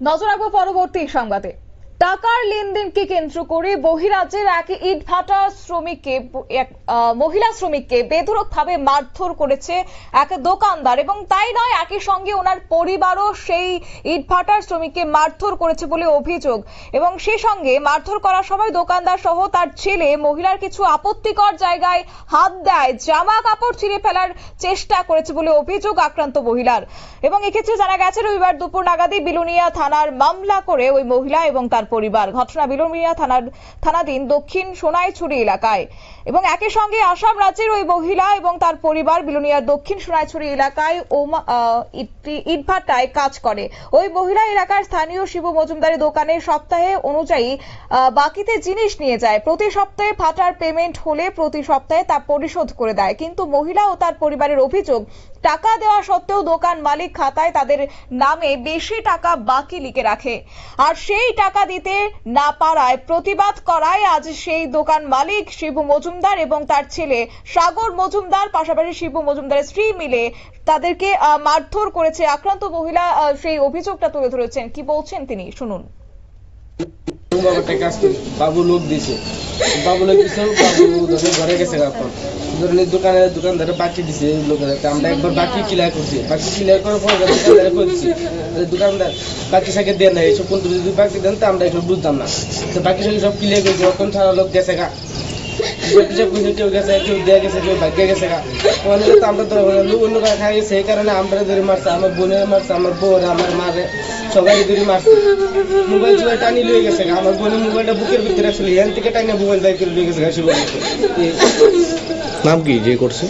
নজর রাখবো পরবর্তী সংবাদে। টাকার লেনদেনকে কেন্দ্র করে বহিরাজ্যের এক ইটভাটা শ্রমিককে মহিলা শ্রমিককে বেধড়কভাবে মারধর করেছে এক দোকানদার, এবং তাই নয়, একই সঙ্গে ওনার পরিবারও সেই ইটভাটার শ্রমিককে মারধর করেছে বলে অভিযোগ। এবং সেই সঙ্গে মারধর করার সময় দোকানদার সহ তার ছেলে মহিলার কিছু আপত্তিকর জায়গায় হাত দেয়, জামা কাপড় ছিঁড়ে ফেলার চেষ্টা করেছে বলে অভিযোগ আক্রান্ত মহিলার। এবং এক্ষেত্রে জানা গেছে রবিবার দুপুর নাগাদই বিলোনিয়া থানার মামলা করে ওই মহিলা এবং তার পরিবার। ঘটনা বিলোনিয়া থানাধীন দক্ষিণ সোনাইছড়ি এলাকায়। এবং একই সঙ্গে আসাম রাজ্যের ওই মহিলা এবং তার পরিবার বিলোনিয়ার দক্ষিণ সোনাইছড়ি এলাকায় ইটভাটায় কাজ করে। ওই মহিলা এলাকার স্থানীয় শিবু মজুমদারের দোকানে সপ্তাহে অনুযায়ী বাকিতে জিনিস নিয়ে যায়। প্রতি সপ্তাহে ভাটার পেমেন্ট হলে প্রতি সপ্তাহে তা পরিশোধ করে দেয়, কিন্তু মহিলা ও তার পরিবারের অভিযোগ টাকা দেওয়া সত্ত্বেও দোকান মালিক খাতায় তাদের নামে বেশি টাকা বাকি লিখে রাখে। আর সেই টাকা দিতে না পারায় প্রতিবাদ করায় আজ সেই দোকান মালিক শিবু মজুমদার এবং তার ছেলে সাগর মজুমদার, পাশাপাশি শিবু মজুমদারের স্ত্রী মিলে তাদেরকে মারধর করেছে। আক্রান্ত মহিলা সেই অভিযোগটা তুলে ধরেছেন, কি বলছেন তিনি শুনুন। বাবু লোক দিছে, বাবু ঘরে গেছে, দোকানদারে বাকি দিছে লোকের। আমরা একবার বাকি ক্লিয়ার করছি, বাকি ক্লিয়ার করার পর দোকানদারে করছি, দোকানদার বাকি সাকে দেন না, এইসব কোন যদি বাকি দেন তো আমরা এসব বুঝতাম না। তো বাকি সাকে সব ক্লিয়ার করছি, এখন সারা লোক গেছে গা, কেউ গেছে, কেউ দেয়া গেছে, কেউ ভাগ্যে গেছে গা। তো আমরা তো অন্য কাজ খাই গেছে, এই কারণে আমরা ধরে মারছে, আমার বোনের মারছে, আমার বোন, আমার মারে সবাই ধরে মারছে। মোবাইল সবাই টানি লিয়ে গেছে, আমার বোনের মোবাইলটা বুকের ভিতরে আসলে এখান থেকে টাইনে মোবাইল বাই করে লিয়ে গেছে। নাম কি যে করছে?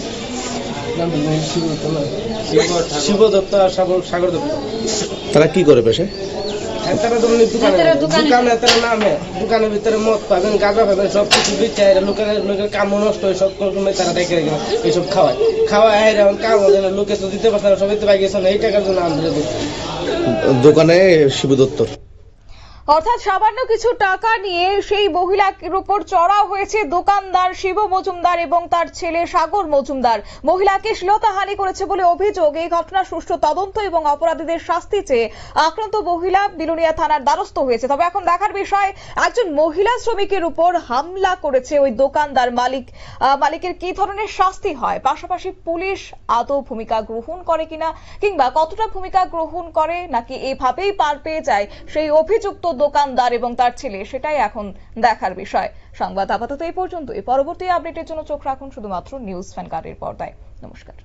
শিব দত্ত আর সাগর দত্ত। তারা কি করে পেশে? তারা তো দোকানে নামে দোকানের ভিতরে মদ পাবেন, গাঁজা পাবেন, সব কিছু বিচ্ছে লোকের কাম নষ্ট হয়, সব রকমের তারা দেখে এইসব খাওয়ায় এখন কাম হবে না, লোকে তো দিতে পারছে না, সবাই তো পাইগেছে না, এই টাকার জন্য আমরা দোকানে শিবু দত্তর। অর্থাৎ সামান্য কিছু টাকা নিয়ে সেই মহিলার উপর চড়াও হয়েছে দোকানদার শিবু মজুমদার এবং তার ছেলে সাগর মজুমদার। মহিলাকে শ্লীলতাহানি করেছে বলে অভিযোগ। এই ঘটনার সুষ্ঠু তদন্ত এবং অপরাধীদের শাস্তি চেয়ে আক্রান্ত মহিলা বিলোনিয়া থানার দ্বারস্থ হয়েছে। তবে এখন দেখার বিষয়, একজন মহিলা শ্রমিকের উপর হামলা করেছে ওই দোকানদার মালিকের কি ধরনের শাস্তি হয়, পাশাপাশি পুলিশ আদৌ ভূমিকা গ্রহণ করে কিনা, কিংবা কতটা ভূমিকা গ্রহণ করে, নাকি এভাবেই পার পেয়ে যায় সেই অভিযুক্ত দোকানদার এবং তার ছেলে, সেটাই এখন দেখার বিষয়। সংবাদ আপাতত এই পর্যন্তই। পরবর্তী আপডেটের জন্য চোখ রাখুন শুধুমাত্র নিউজ ভ্যানগার্ডের পর্দায়। নমস্কার।